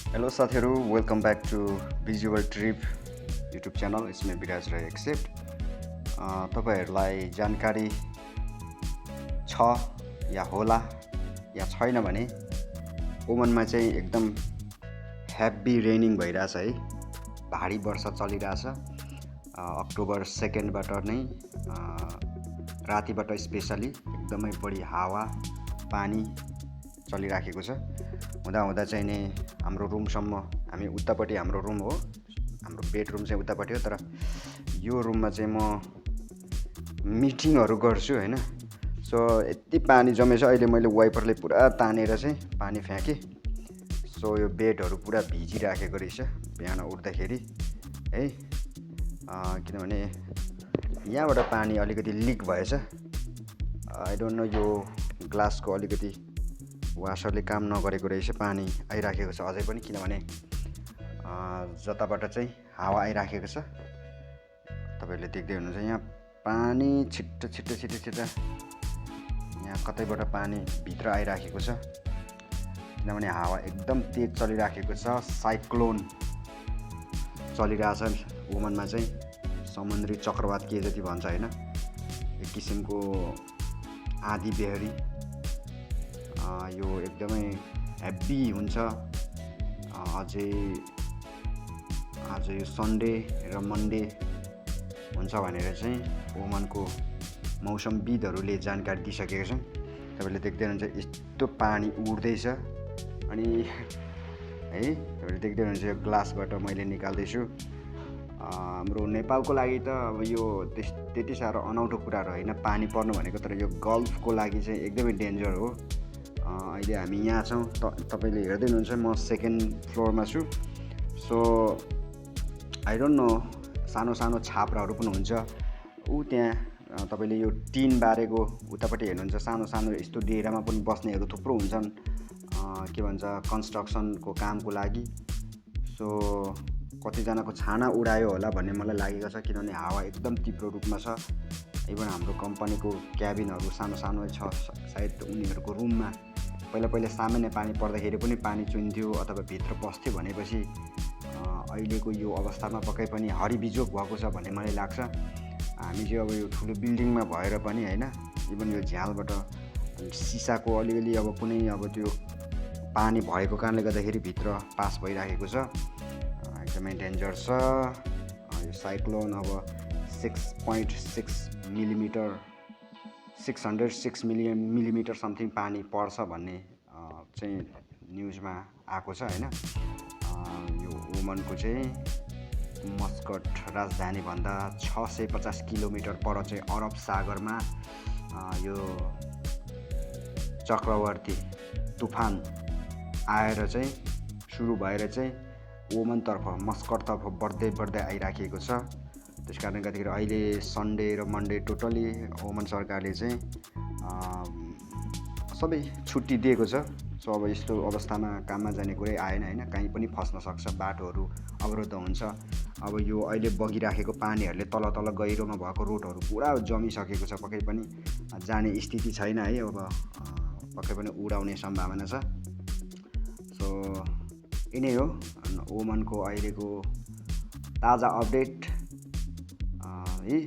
Hello साथीहरू, welcome back to visual trip YouTube channel. यसमा BirajRaiaccept। तपाईँहरूलाई जानकारी छ या होला या छैन भने ओमनमा चाहिँ एकदम हेभी रेनिङ भइरहेछ है। भारी वर्षा चलिरहेछ। अक्टोबर 2बाट नै रातिबाट स्पेसली एकदमै बढी हावा पानी चलिराखेको छ। हुँदा चाहिँ नि हाम्रो रुमसम्म, हामी उतापट्टि हाम्रो रुम हो, हाम्रो बेडरुम चाहिँ उतापट्टि हो, तर यो रुममा चाहिँ म मिटिङहरू गर्छु हैन। सो यति पानी जमेछ, अहिले मैले वाइपरले पुरा तानेर चाहिँ पानी फ्याँकेँ। सो यो बेडहरू पुरा भिजिराखेको रहेछ बिहान उठ्दाखेरि है। किनभने यहाँबाट पानी अलिकति लिक भएछ। आई डोन्ट नो, यो ग्लासको अलिकति वासरले काम नगरेको रहेछ, पानी आइराखेको छ अझै पनि। किनभने जताबाट चाहिँ हावा आइराखेको छ तपाईँहरूले देख्दै हुनुहुन्छ, यहाँ पानी छिट्टो यहाँ कतैबाट पानी भित्र आइराखेको छ। किनभने हावा एकदम तेज चलिराखेको छ। साइक्लोन चलिरहेछ ओमनमा चाहिँ, समुद्री चक्रवात के जति भन्छ होइन, एक किसिमको आँधी बेहरी। यो एकदमै हेभी हुन्छ। अझै आज यो सन्डे र मन्डे हुन्छ भनेर चाहिँ ओमनको मौसमविदहरूले जानकारी दिइसकेका छन्। तपाईँले देख्दै हुनुहुन्छ यस्तो पानी उड्दैछ। अनि है, तपाईँले देख्दै हुनुहुन्छ यो ग्लासबाट मैले निकाल्दैछु। हाम्रो नेपालको लागि त अब यो त्यति साह्रो अनौठो कुराहरू होइन पानी पर्नु भनेको, तर यो गल्फको लागि चाहिँ एकदमै डेन्जर हो। अहिले हामी यहाँ छौँ, तपाईँले हेर्दै हुनुहुन्छ, म 2nd फ्लोरमा छु। सो आई डोन्ट नो, सानो छाप्राहरू पनि हुन्छ त्यहाँ। तपाईँले यो टिन बारेको उतापट्टि हेर्नुहुन्छ, सानो यस्तो डेरामा पनि बस्नेहरू थुप्रो हुन्छन्, के भन्छ, कन्स्ट्रक्सनको कामको लागि। सो कतिजनाको छाना उडायो होला भन्ने मलाई लागेको छ, किनभने हावा एकदम तीव्र रूपमा छ। इभन हाम्रो कम्पनीको क्याबिनहरू सानो छ, सायद उनीहरूको रुममा पहिला सामान्य पानी पर्दाखेरि पनि पानी चुन्थ्यो अथवा भित्र पस्थ्यो। भनेपछि अहिलेको यो अवस्थामा पक्कै पनि हरिबिजोग भएको छ भन्ने मलाई लाग्छ। हामी चाहिँ अब यो ठुलो बिल्डिङमा भएर पनि होइन, इभन यो झ्यालबाट सिसाको अलिअलि अब कुनै अब त्यो पानी भएको कारणले गर्दाखेरि भित्र पास भइराखेको छ। एकदमै डेन्जर छ यो साइक्लोन। अब 6.6 मिलिमिटर 606 मिलिमिटर समथिङ पानी पर्छ भन्ने चाहिँ न्युजमा आएको छ होइन। यो ओमनको चाहिँ मस्कट राजधानीभन्दा 650 किलोमिटर पर चाहिँ अरब सागरमा यो चक्रवर्ती तुफान आएर चाहिँ सुरु भएर चाहिँ ओमनतर्फ, मस्कटतर्फ बढ्दै आइराखेको छ। त्यस कारणले गर्दाखेरि अहिले सन्डे र मन्डे टोटली ओमन सरकारले चाहिँ सबै छुट्टी दिएको छ। सो अब यस्तो अवस्थामा काममा जाने कुरै आएन होइन, कहीँ पनि फस्न सक्छ, बाटोहरू अवरुद्ध हुन्छ। अब यो अहिले बगिराखेको पानीहरूले तल गहिरोमा भएको रोडहरू पुरा जमिसकेको छ, पक्कै पनि जाने स्थिति छैन है। अब पक्कै पनि उडाउने सम्भावना छ। सो यिनै हो ओमनको अहिलेको ताजा अपडेट है।